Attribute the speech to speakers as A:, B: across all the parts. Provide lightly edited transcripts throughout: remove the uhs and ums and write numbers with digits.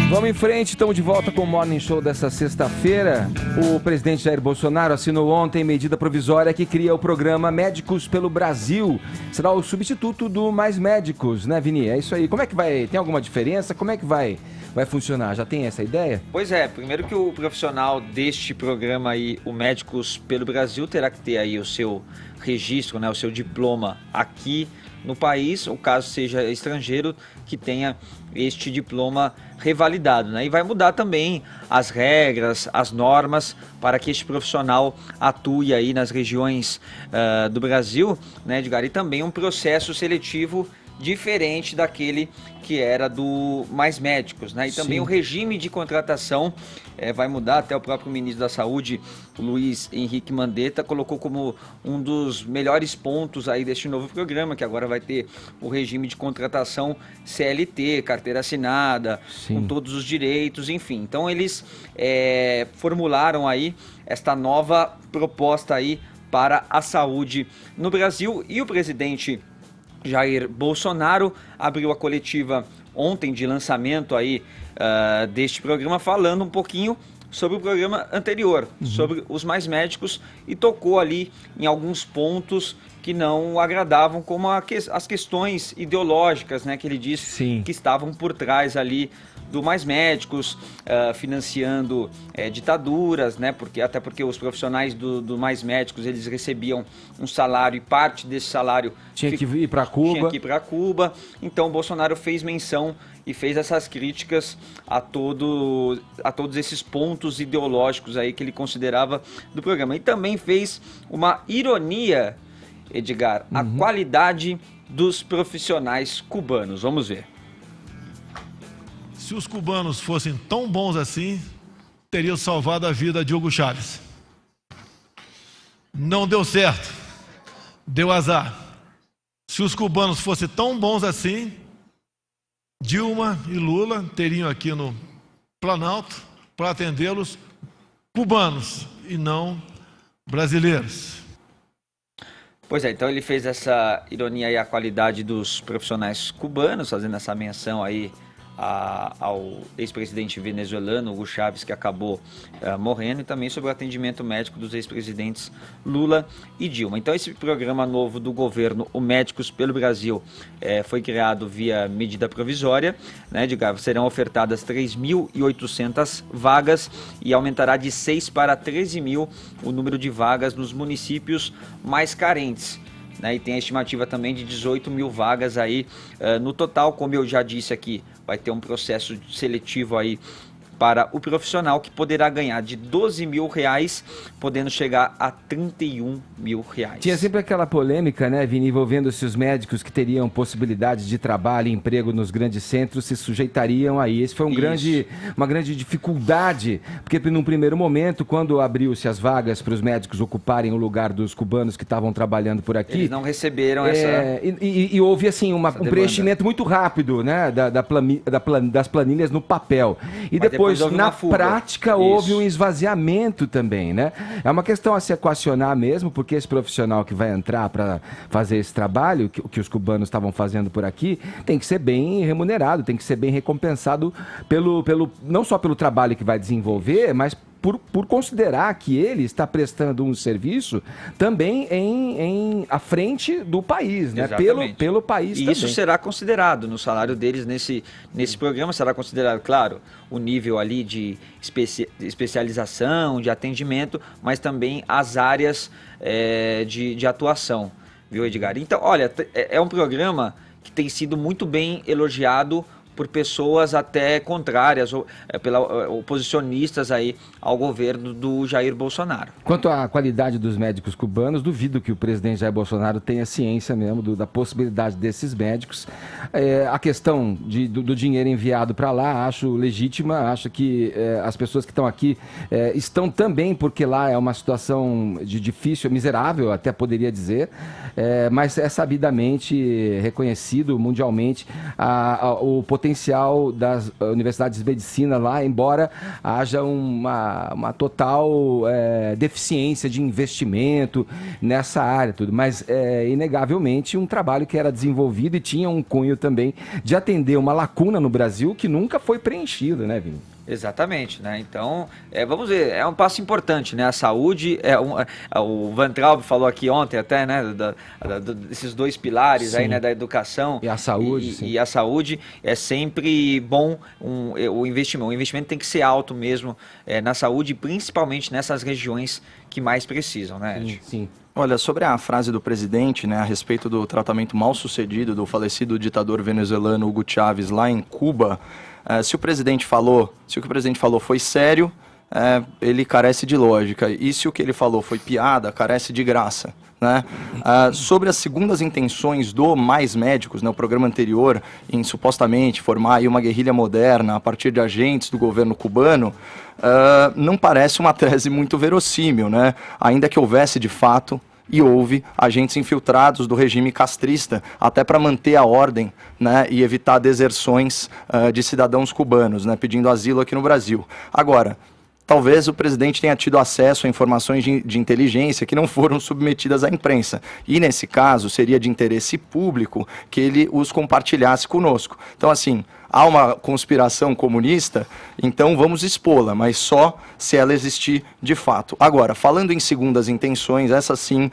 A: Vamos em frente, estamos de volta com o Morning Show dessa sexta-feira. O presidente Jair Bolsonaro assinou ontem medida provisória que cria o programa Médicos pelo Brasil. Será o substituto do Mais Médicos, né, Vini? É isso aí. Como é que vai? Tem alguma diferença? Como é que vai funcionar? Já tem essa ideia?
B: Pois é, primeiro que o profissional deste programa aí, o Médicos pelo Brasil, terá que ter aí o seu registro, né, o seu diploma aqui no país, ou caso seja estrangeiro, que tenha este diploma revalidado, né? E vai mudar também as regras, as normas para que este profissional atue aí nas regiões do Brasil, né, Edgar? E também um processo seletivo diferente daquele que era do Mais Médicos, né? E também o regime de contratação vai mudar. Até o próprio ministro da Saúde, o Luiz Henrique Mandetta, colocou como um dos melhores pontos aí deste novo programa, que agora vai ter o regime de contratação CLT, carteira assinada, com todos os direitos, enfim. Então eles formularam aí esta nova proposta aí para a saúde no Brasil, e o presidente Jair Bolsonaro abriu a coletiva ontem de lançamento aí deste programa, falando um pouquinho sobre o programa anterior, sobre os Mais Médicos, e tocou ali em alguns pontos que não agradavam, como as questões ideológicas, né, que ele disse que estavam por trás ali do Mais Médicos, financiando ditaduras, né, até porque os profissionais do Mais Médicos, eles recebiam um salário, e parte desse salário
A: tinha que ir para
B: Cuba. Então o Bolsonaro fez menção e fez essas críticas a todos esses pontos ideológicos aí que ele considerava do programa. E também fez uma ironia, Edgar, a qualidade dos profissionais cubanos. Vamos ver.
C: Se os cubanos fossem tão bons assim, teriam salvado a vida de Hugo Chávez. Não deu certo, deu azar. Se os cubanos fossem tão bons assim, Dilma e Lula teriam aqui no Planalto para atendê-los cubanos e não brasileiros.
B: Pois é, então ele fez essa ironia aí à qualidade dos profissionais cubanos, fazendo essa menção aí ao ex-presidente venezuelano Hugo Chávez, que acabou morrendo, e também sobre o atendimento médico dos ex-presidentes Lula e Dilma. Então esse programa novo do governo, o Médicos pelo Brasil, foi criado via medida provisória, né, Edgar? Serão ofertadas 3.800 vagas e aumentará de 6 para 13 mil o número de vagas nos municípios mais carentes, né? E tem a estimativa também de 18 mil vagas aí no total. Como eu já disse aqui, vai ter um processo seletivo aí para o profissional, que poderá ganhar de R$12 mil, podendo chegar a R$31 mil.
A: Tinha sempre aquela polêmica, né, Vini, envolvendo se os médicos que teriam possibilidade de trabalho e emprego nos grandes centros se sujeitariam a isso. Foi uma grande dificuldade, porque num primeiro momento, quando abriu-se as vagas para os médicos ocuparem o lugar dos cubanos que estavam trabalhando por aqui,
B: eles não receberam essa...
A: E houve assim um preenchimento muito rápido, né, das planilhas no papel. E depois na prática, houve um esvaziamento também, né? É uma questão a se equacionar mesmo, porque esse profissional que vai entrar para fazer esse trabalho, que os cubanos estavam fazendo por aqui, tem que ser bem remunerado, tem que ser bem recompensado não só pelo trabalho que vai desenvolver, mas por considerar que ele está prestando um serviço também à frente do país, né? Pelo país também.
B: Isso será considerado no salário deles nesse programa, será considerado, claro, o nível ali de especialização, de atendimento, mas também as áreas de atuação, viu, Edgar? Então, olha, é um programa que tem sido muito bem elogiado por pessoas até contrárias, ou oposicionistas aí ao governo do Jair Bolsonaro.
A: Quanto à qualidade dos médicos cubanos, duvido que o presidente Jair Bolsonaro tenha ciência mesmo da possibilidade desses médicos. A questão do dinheiro enviado para lá, acho legítima, acho que as pessoas que estão aqui estão também, porque lá é uma situação difícil, miserável, até poderia dizer, mas é sabidamente reconhecido mundialmente o potencial potencial das universidades de medicina lá, embora haja uma total deficiência de investimento nessa área, tudo. Mas, inegavelmente, um trabalho que era desenvolvido e tinha um cunho também de atender uma lacuna no Brasil que nunca foi preenchida, né, Vini?
B: Exatamente, né? Então, vamos ver, é um passo importante, né? A saúde, o Van Traub falou aqui ontem até, né? Desses dois pilares, sim, aí, né? Da educação
A: e a saúde.
B: E a saúde é sempre bom o investimento. O investimento tem que ser alto mesmo na saúde, principalmente nessas regiões que mais precisam, né, Ed?
A: Sim.
D: Olha, sobre a frase do presidente, né, a respeito do tratamento mal sucedido do falecido ditador venezuelano Hugo Chávez lá em Cuba, se o que o presidente falou foi sério, ele carece de lógica. E se o que ele falou foi piada, carece de graça. Né? Sobre as segundas intenções do Mais Médicos, né, o programa anterior, em supostamente formar aí uma guerrilha moderna a partir de agentes do governo cubano, não parece uma tese muito verossímil, né? Ainda que houvesse de fato, e houve, agentes infiltrados do regime castrista, até para manter a ordem, né, e evitar deserções de cidadãos cubanos, né, pedindo asilo aqui no Brasil. Agora, talvez o presidente tenha tido acesso a informações de inteligência que não foram submetidas à imprensa. E, nesse caso, seria de interesse público que ele os compartilhasse conosco. Então, assim, há uma conspiração comunista, então vamos expô-la, mas só se ela existir de fato. Agora, falando em segundas intenções, essa sim,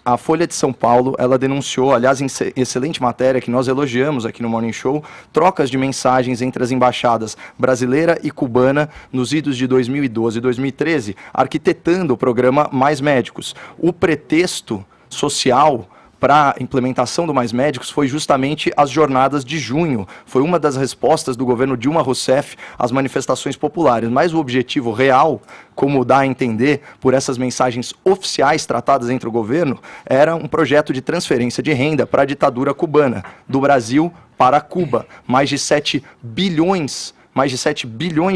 D: a Folha de São Paulo, ela denunciou, aliás, em excelente matéria que nós elogiamos aqui no Morning Show, trocas de mensagens entre as embaixadas brasileira e cubana nos idos de 2012 e 2013, arquitetando o programa Mais Médicos. O pretexto social para a implementação do Mais Médicos foi justamente as jornadas de junho. Foi uma das respostas do governo Dilma Rousseff às manifestações populares. Mas o objetivo real, como dá a entender por essas mensagens oficiais tratadas entre o governo, era um projeto de transferência de renda para a ditadura cubana, do Brasil para Cuba. Mais de 7 bilhões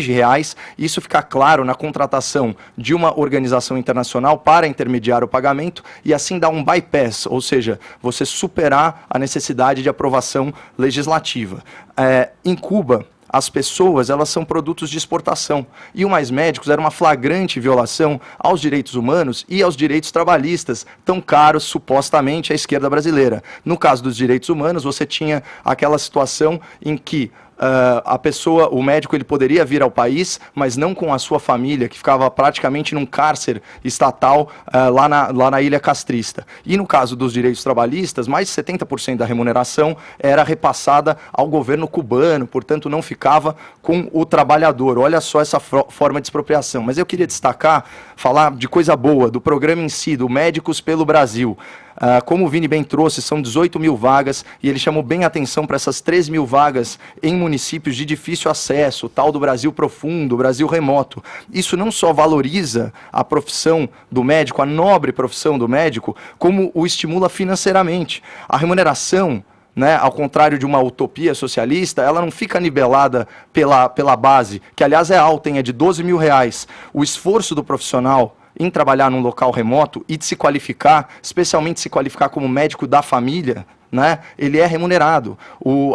D: de reais. Isso fica claro na contratação de uma organização internacional para intermediar o pagamento e assim dar um bypass, ou seja, você superar a necessidade de aprovação legislativa. Em Cuba, as pessoas, elas são produtos de exportação. E o Mais Médicos era uma flagrante violação aos direitos humanos e aos direitos trabalhistas, tão caros, supostamente, à esquerda brasileira. No caso dos direitos humanos, você tinha aquela situação em que o médico, ele poderia vir ao país, mas não com a sua família, que ficava praticamente num cárcere estatal lá na ilha castrista. E no caso dos direitos trabalhistas, mais de 70% da remuneração era repassada ao governo cubano, portanto não ficava com o trabalhador. Olha só essa forma de expropriação. Mas eu queria destacar, falar de coisa boa, do programa em si, do Médicos pelo Brasil. Como o Vini bem trouxe, são 18 mil vagas e ele chamou bem a atenção para essas 3 mil vagas em municípios de difícil acesso, o tal do Brasil profundo, Brasil remoto. Isso não só valoriza a profissão do médico, a nobre profissão do médico, como o estimula financeiramente. A remuneração, né, ao contrário de uma utopia socialista, ela não fica nivelada pela base, que aliás é alta, é de 12 mil reais. O esforço do profissional em trabalhar num local remoto e de se qualificar, especialmente se qualificar como médico da família, né, ele é remunerado.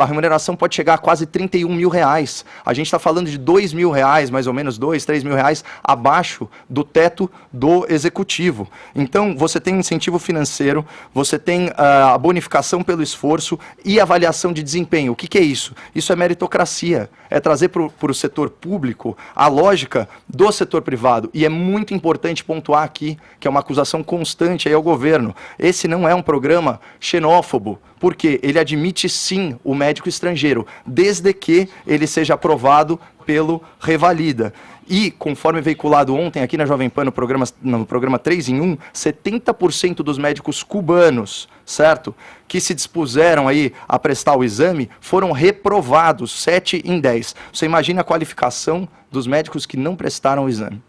D: A remuneração pode chegar a quase 31 mil reais. A gente está falando de 2 mil reais, mais ou menos 2, 3 mil reais abaixo do teto do executivo. Então, você tem incentivo financeiro, você tem a bonificação pelo esforço e avaliação de desempenho. O que é isso? Isso é meritocracia. É trazer para o setor público a lógica do setor privado. E é muito importante pontuar aqui, que é uma acusação constante aí ao governo. Esse não é um programa xenófobo, porque ele admite sim o médico estrangeiro, desde que ele seja aprovado pelo Revalida. E, conforme veiculado ontem aqui na Jovem Pan, no programa 3 em 1, 70% dos médicos cubanos, certo, que se dispuseram aí a prestar o exame, foram reprovados, 7 em 10. Você imagina a qualificação dos médicos que não prestaram o exame.